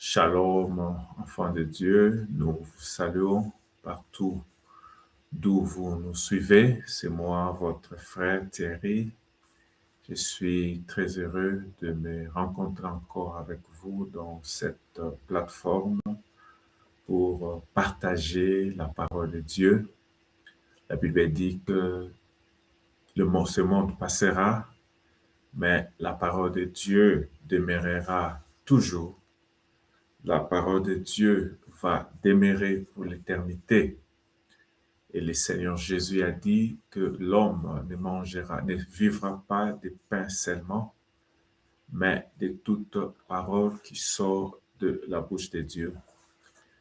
Shalom, enfants de Dieu, nous vous saluons partout d'où vous nous suivez. C'est moi, votre frère Thierry. Je suis très heureux de me rencontrer encore avec vous dans cette plateforme pour partager la parole de Dieu. La Bible dit que ce monde passera, mais la parole de Dieu demeurera toujours. La parole de Dieu va demeurer pour l'éternité. Et le Seigneur Jésus a dit que l'homme ne vivra pas de pain seulement, mais de toute parole qui sort de la bouche de Dieu.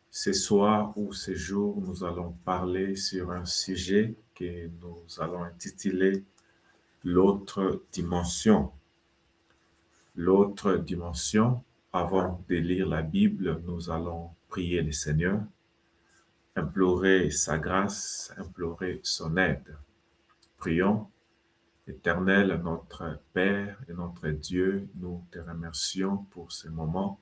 Ce soir ou ce jour, nous allons parler sur un sujet que nous allons intituler l'autre dimension. L'autre dimension, avant de lire la Bible, nous allons prier le Seigneur, implorer sa grâce, implorer son aide. Prions. Éternel, notre Père et notre Dieu, nous te remercions pour ce moment.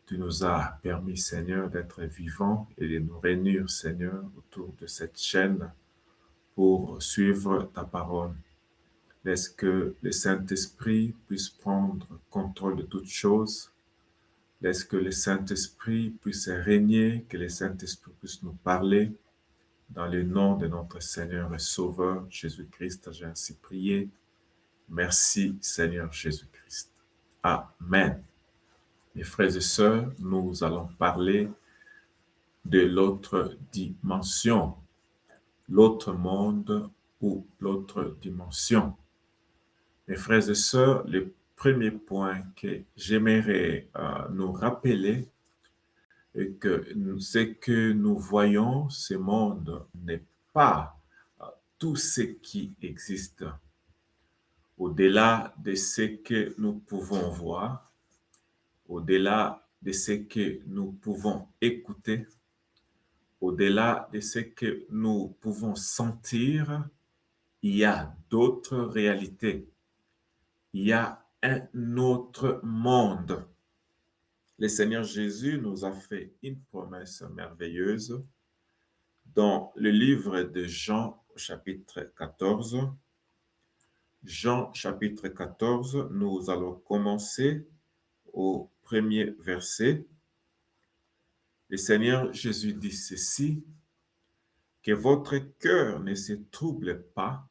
Tu nous as permis, Seigneur, d'être vivants et de nous réunir, Seigneur, autour de cette chaîne pour suivre ta parole. Laisse que le Saint-Esprit puisse prendre contrôle de toutes choses. Laisse que le Saint-Esprit puisse régner, que le Saint-Esprit puisse nous parler. Dans le nom de notre Seigneur et Sauveur Jésus-Christ, j'ai ainsi prié. Merci Seigneur Jésus-Christ. Amen. Mes frères et sœurs, nous allons parler de l'autre dimension, l'autre monde ou l'autre dimension. Mes frères et sœurs, le premier point que j'aimerais nous rappeler est que ce que nous voyons, ce monde n'est pas tout ce qui existe. Au-delà de ce que nous pouvons voir, au-delà de ce que nous pouvons écouter, au-delà de ce que nous pouvons sentir, il y a d'autres réalités. Il y a un autre monde. Le Seigneur Jésus nous a fait une promesse merveilleuse dans le livre de Jean, chapitre 14. Jean, chapitre 14, nous allons commencer au premier verset. Le Seigneur Jésus dit ceci, que votre cœur ne se trouble pas,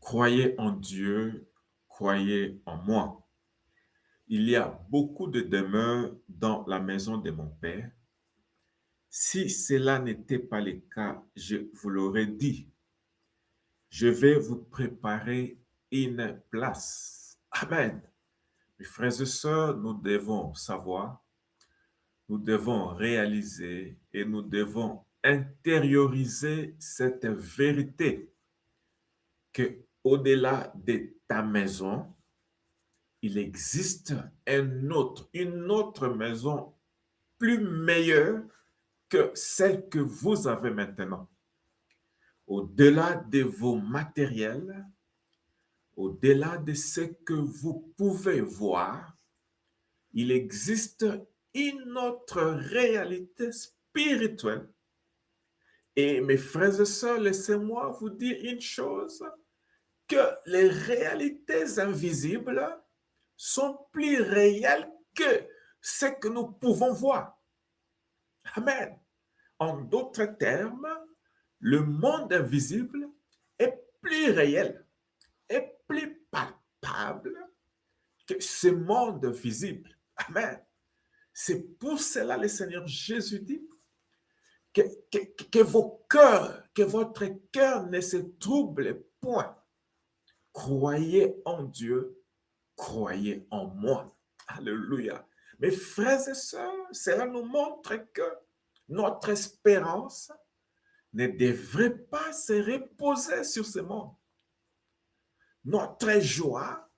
croyez en Dieu, croyez en moi. Il y a beaucoup de demeures dans la maison de mon Père. Si cela n'était pas le cas, je vous l'aurais dit. Je vais vous préparer une place. Amen. Mes frères et sœurs, nous devons savoir, nous devons réaliser et nous devons intérioriser cette vérité que au-delà de ta maison, il existe une autre maison plus meilleure que celle que vous avez maintenant. Au-delà de vos matériels, au-delà de ce que vous pouvez voir, il existe une autre réalité spirituelle. Et mes frères et sœurs, laissez-moi vous dire une chose, que les réalités invisibles sont plus réelles que ce que nous pouvons voir. Amen. En d'autres termes, le monde invisible est plus réel, est plus palpable que ce monde visible. Amen. C'est pour cela le Seigneur Jésus dit que vos cœurs, que votre cœur ne se trouble point. Croyez en Dieu, croyez en moi. Alléluia. Mes frères et sœurs, cela nous montre que notre espérance ne devrait pas se reposer sur ce monde. Notre joie,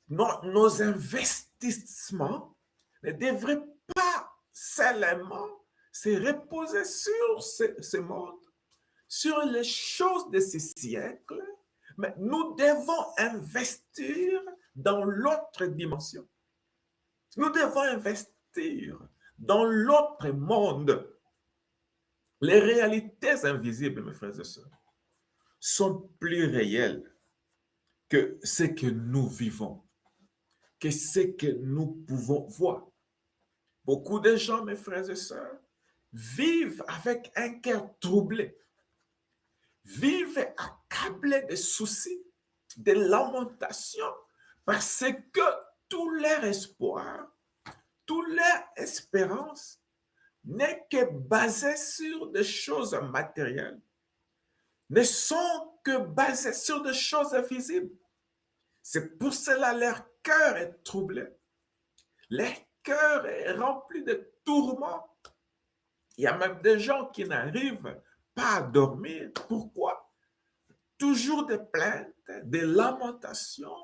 nos investissements ne devraient pas seulement se reposer sur ce monde, sur les choses de ce siècle, mais nous devons investir dans l'autre dimension. Nous devons investir dans l'autre monde. Les réalités invisibles, mes frères et sœurs, sont plus réelles que ce que nous vivons, que ce que nous pouvons voir. Beaucoup de gens, mes frères et sœurs, vivent avec un cœur troublé, vivent accablés de soucis, de lamentations, parce que tout leur espoir, toute leur espérance n'est que basée sur des choses matérielles, ne sont que basées sur des choses invisibles. C'est pour cela leur cœur est troublé, leur cœur est rempli de tourments. Il y a même des gens qui n'arrivent pas à dormir. Pourquoi? Toujours des plaintes, des lamentations.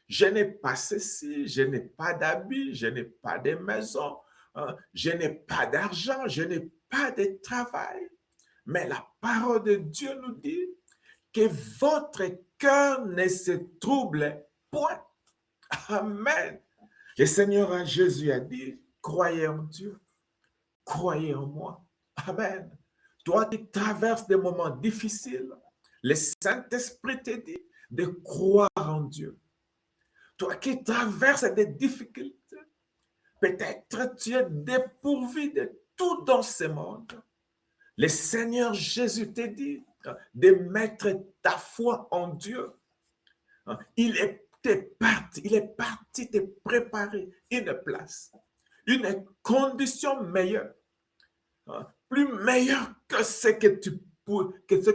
Je n'ai pas ceci, je n'ai pas d'habits, je n'ai pas de maison, je n'ai pas d'argent, je n'ai pas de travail. Mais la parole de Dieu nous dit que votre cœur ne se trouble point. Amen. Le Seigneur Jésus a dit, croyez en Dieu, croyez en moi. Amen. Toi qui traverses des moments difficiles, le Saint-Esprit te dit de croire en Dieu. Toi qui traverses des difficultés, peut-être tu es dépourvu de tout dans ce monde. Le Seigneur Jésus te dit de mettre ta foi en Dieu. Il est parti te préparer une place, une condition meilleure, plus meilleure que ce que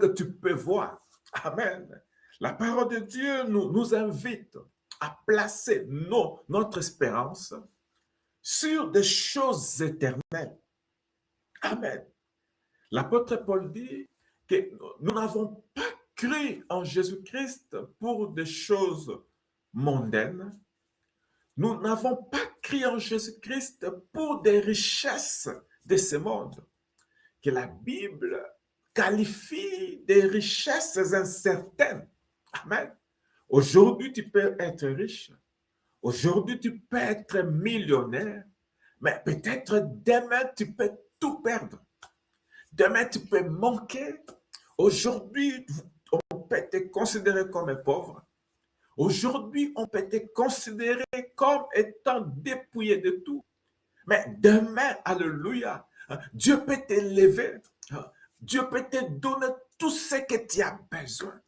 tu peux voir. Amen. La parole de Dieu nous invite à placer notre espérance sur des choses éternelles. Amen. L'apôtre Paul dit que nous n'avons pas cru en Jésus-Christ pour des choses mondaines. Nous n'avons pas cru en Jésus-Christ pour des richesses de ce monde, que la Bible qualifie des richesses incertaines. Amen. Aujourd'hui, tu peux être riche. Aujourd'hui, tu peux être millionnaire. Mais peut-être demain, tu peux tout perdre. Demain, tu peux manquer. Aujourd'hui, on peut te considérer comme un pauvre. Aujourd'hui, on peut te considérer comme étant dépouillé de tout. Mais demain, alléluia, Dieu peut t'élever. Dieu peut te donner tout ce que tu as besoin.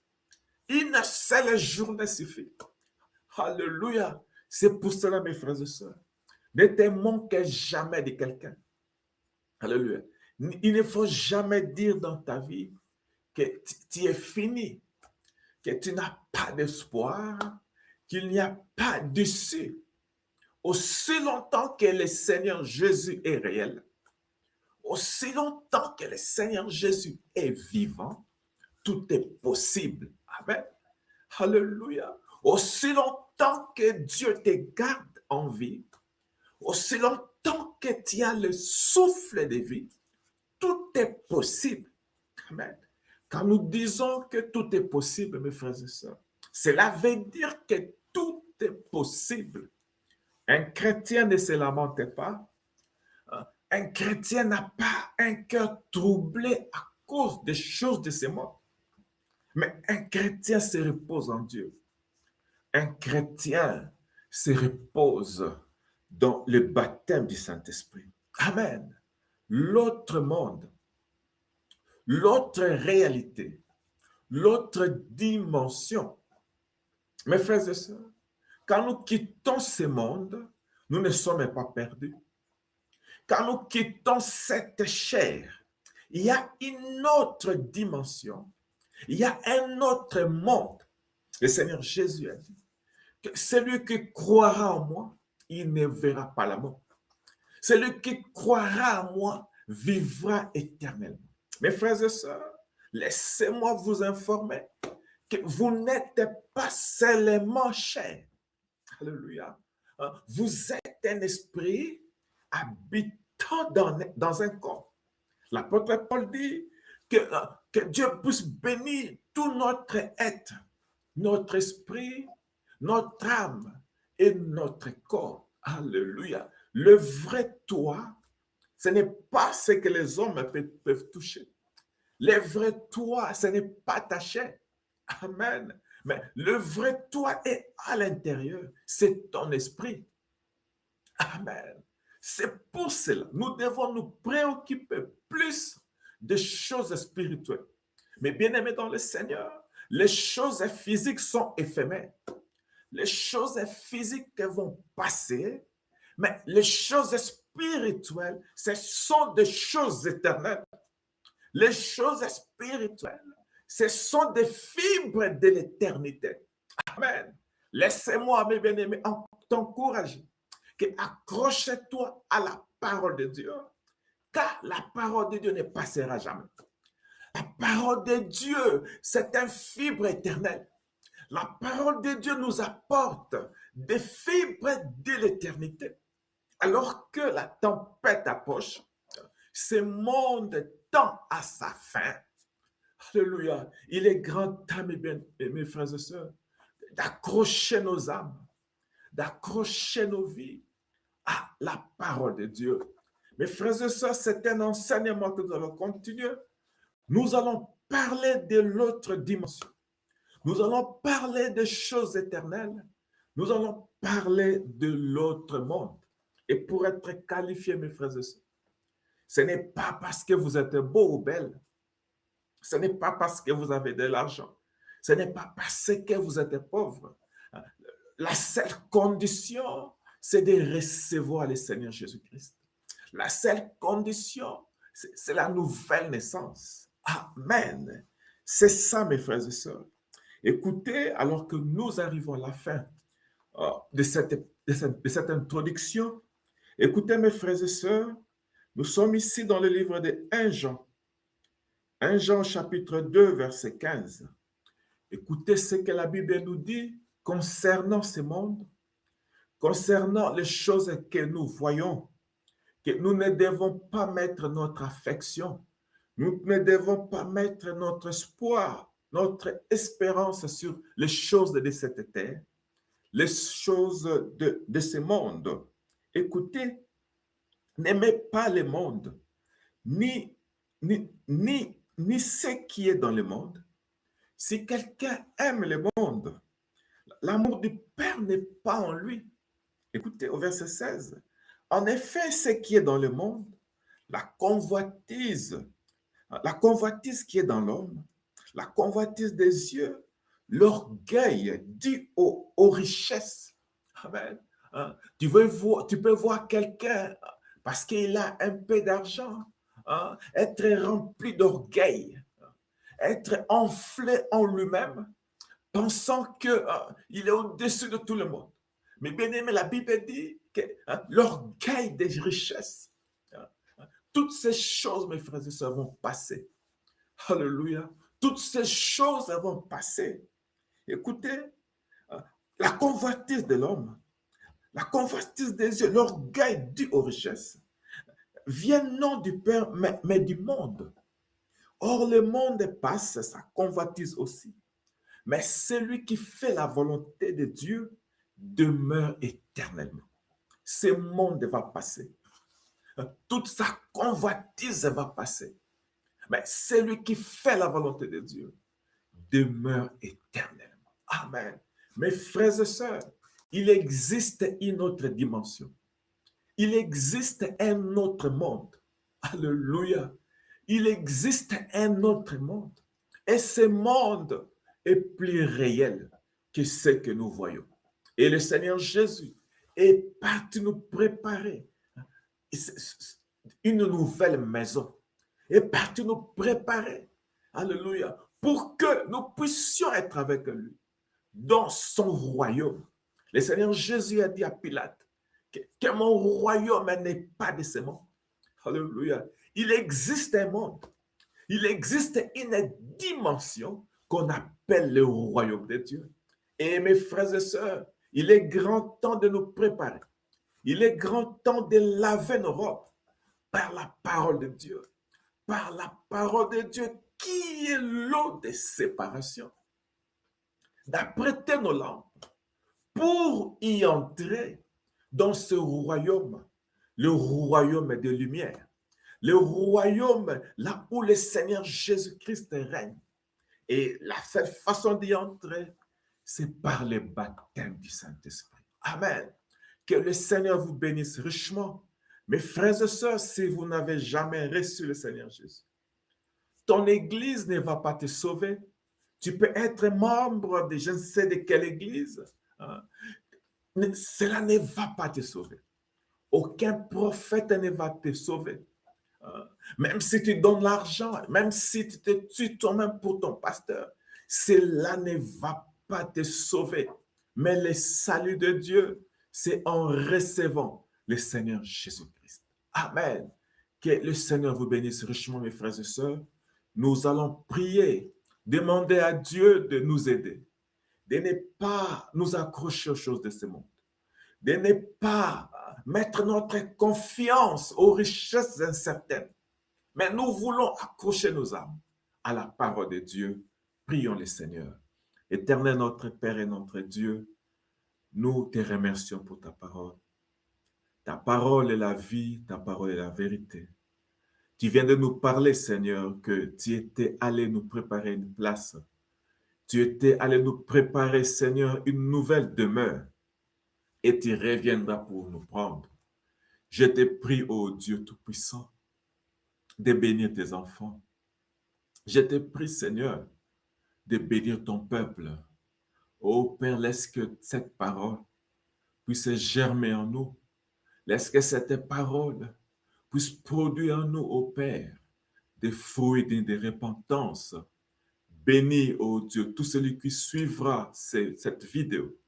Une seule journée suffit. Alléluia. C'est pour cela, mes frères et sœurs, ne te manque jamais de quelqu'un. Alléluia. Il ne faut jamais dire dans ta vie que tu es fini, que tu n'as pas d'espoir, qu'il n'y a pas d'issue. Aussi longtemps que le Seigneur Jésus est réel, aussi longtemps que le Seigneur Jésus est vivant, tout est possible. Amen. Alléluia. Aussi longtemps que Dieu te garde en vie, aussi longtemps que tu as le souffle de vie, tout est possible. Amen. Quand nous disons que tout est possible, mes frères et sœurs, cela veut dire que tout est possible. Un chrétien ne se lamente pas. Un chrétien n'a pas un cœur troublé à cause des choses de ce monde. Mais un chrétien se repose en Dieu. Un chrétien se repose dans le baptême du Saint-Esprit. Amen. L'autre monde, l'autre réalité, l'autre dimension. Mes frères et sœurs, quand nous quittons ce monde, nous ne sommes pas perdus. Quand nous quittons cette chair, il y a une autre dimension, il y a un autre monde. Le Seigneur Jésus a dit que celui qui croira en moi, il ne verra pas la mort. Celui qui croira en moi vivra éternellement. Mes frères et sœurs, laissez-moi vous informer que vous n'êtes pas seulement chair. Alléluia. Vous êtes un esprit habitant dans un corps. L'apôtre Paul dit que Dieu puisse bénir tout notre être, notre esprit, notre âme et notre corps. Alléluia. Le vrai toi, ce n'est pas ce que les hommes peuvent toucher. Le vrai toi, ce n'est pas ta chair. Amen. Mais le vrai toi est à l'intérieur. C'est ton esprit. Amen. C'est pour cela, nous devons nous préoccuper plus des choses spirituelles. Mais bien aimés dans le Seigneur, les choses physiques sont éphémères. Les choses physiques vont passer, mais les choses spirituelles, ce sont des choses éternelles. Les choses spirituelles, ce sont des fibres de l'éternité. Amen. Laissez-moi, mes bien-aimés, t'encourager que accroche-toi à la parole de Dieu, car la parole de Dieu ne passera jamais. La parole de Dieu, c'est un fibre éternel. La parole de Dieu nous apporte des fibres de l'éternité. Alors que la tempête approche, ce monde tend à sa fin. Alléluia. Il est grand temps, mes frères et sœurs, d'accrocher nos âmes, d'accrocher nos vies à la parole de Dieu. Mes frères et sœurs, c'est un enseignement que nous allons continuer. Nous allons parler de l'autre dimension. Nous allons parler des choses éternelles. Nous allons parler de l'autre monde. Et pour être qualifié, mes frères et sœurs, ce n'est pas parce que vous êtes beau ou belle. Ce n'est pas parce que vous avez de l'argent. Ce n'est pas parce que vous êtes pauvre. La seule condition, c'est de recevoir le Seigneur Jésus-Christ. La seule condition, c'est la nouvelle naissance. Amen. C'est ça, mes frères et sœurs. Écoutez, alors que nous arrivons à la fin de cette introduction, écoutez, mes frères et sœurs, nous sommes ici dans le livre de 1 Jean. 1 Jean chapitre 2, verset 15. Écoutez ce que la Bible nous dit concernant ce monde, concernant les choses que nous voyons, que nous ne devons pas mettre notre affection, nous ne devons pas mettre notre espoir, notre espérance sur les choses de cette terre, les choses de ce monde. Écoutez, n'aimez pas le monde, ni ce qui est dans le monde. Si quelqu'un aime le monde, l'amour du Père n'est pas en lui. Écoutez, au verset 16. En effet, ce qui est dans le monde, la convoitise qui est dans l'homme, la convoitise des yeux, l'orgueil dû aux richesses. Amen. Hein? Tu peux voir quelqu'un parce qu'il a un peu d'argent, hein, être rempli d'orgueil, être enflé en lui-même, pensant qu'il est au-dessus de tout le monde. Mais bien aimé, la Bible dit que l'orgueil des richesses, toutes ces choses, mes frères et sœurs, vont passer. Alléluia. Toutes ces choses vont passer. Écoutez, la convoitise de l'homme, la convoitise des yeux, l'orgueil dû aux richesses, viennent non du Père, mais du monde. Or, le monde passe, sa convoitise aussi. Mais celui qui fait la volonté de Dieu demeure éternellement. Ce monde va passer. Toute sa convoitise va passer. Mais celui qui fait la volonté de Dieu demeure éternellement. Amen. Mes frères et sœurs, il existe une autre dimension. Il existe un autre monde. Alléluia. Il existe un autre monde. Et ce monde est plus réel que ce que nous voyons. Et le Seigneur Jésus est parti nous préparer une nouvelle maison. Est parti nous préparer. Alléluia. Pour que nous puissions être avec lui dans son royaume. Le Seigneur Jésus a dit à Pilate que mon royaume n'est pas de ce monde. Alléluia. Il existe un monde. Il existe une dimension qu'on appelle le royaume de Dieu. Et mes frères et sœurs, il est grand temps de nous préparer. Il est grand temps de laver nos robes par la parole de Dieu. Par la parole de Dieu qui est l'eau de séparation. D'apprêter nos lampes pour y entrer dans ce royaume le royaume des lumières, le royaume là où le Seigneur Jésus-Christ règne. Et la seule façon d'y entrer, c'est par le baptême du Saint-Esprit. Amen. Que le Seigneur vous bénisse richement. Mes frères et sœurs, si vous n'avez jamais reçu le Seigneur Jésus, ton église ne va pas te sauver. Tu peux être membre de je ne sais de quelle église. Hein. Cela ne va pas te sauver. Aucun prophète ne va te sauver. Hein. Même si tu donnes l'argent, même si tu te tues toi-même pour ton pasteur, cela ne va pas te sauver. Mais le salut de Dieu, c'est en recevant le Seigneur Jésus-Christ. Amen. Que le Seigneur vous bénisse richement, mes frères et sœurs. Nous allons prier, demander à Dieu de nous aider, de ne pas nous accrocher aux choses de ce monde, de ne pas mettre notre confiance aux richesses incertaines. Mais nous voulons accrocher nos âmes à la parole de Dieu. Prions le Seigneur. Éternel notre Père et notre Dieu, nous te remercions pour ta parole. Ta parole est la vie, ta parole est la vérité. Tu viens de nous parler, Seigneur, que tu étais allé nous préparer une place. Tu étais allé nous préparer, Seigneur, une nouvelle demeure. Et tu reviendras pour nous prendre. Je te prie, ô Dieu Tout-Puissant, de bénir tes enfants. Je te prie, Seigneur, de bénir ton peuple. Ô Père, laisse que cette parole puisse germer en nous. Laisse que cette parole puisse produire en nous, ô Père, des fruits de repentance. Bénis, ô Dieu, tout celui qui suivra cette vidéo.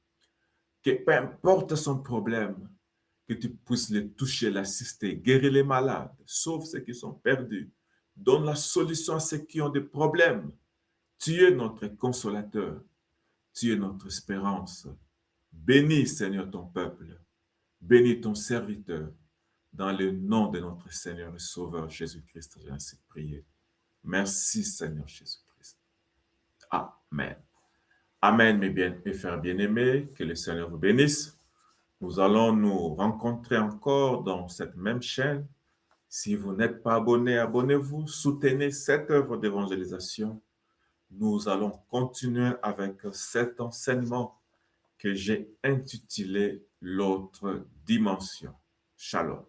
Que peu importe son problème, que tu puisses les toucher, l'assister, guérir les malades, sauve ceux qui sont perdus. Donne la solution à ceux qui ont des problèmes. Tu es notre consolateur. Tu es notre espérance. Bénis, Seigneur, ton peuple. Bénis ton serviteur. Dans le nom de notre Seigneur et Sauveur Jésus-Christ, j'ai ainsi prié. Merci, Seigneur Jésus-Christ. Amen. Amen, mes frères bien-aimés. Que le Seigneur vous bénisse. Nous allons nous rencontrer encore dans cette même chaîne. Si vous n'êtes pas abonné, abonnez-vous. Soutenez cette œuvre d'évangélisation. Nous allons continuer avec cet enseignement que j'ai intitulé l'autre dimension. Shalom.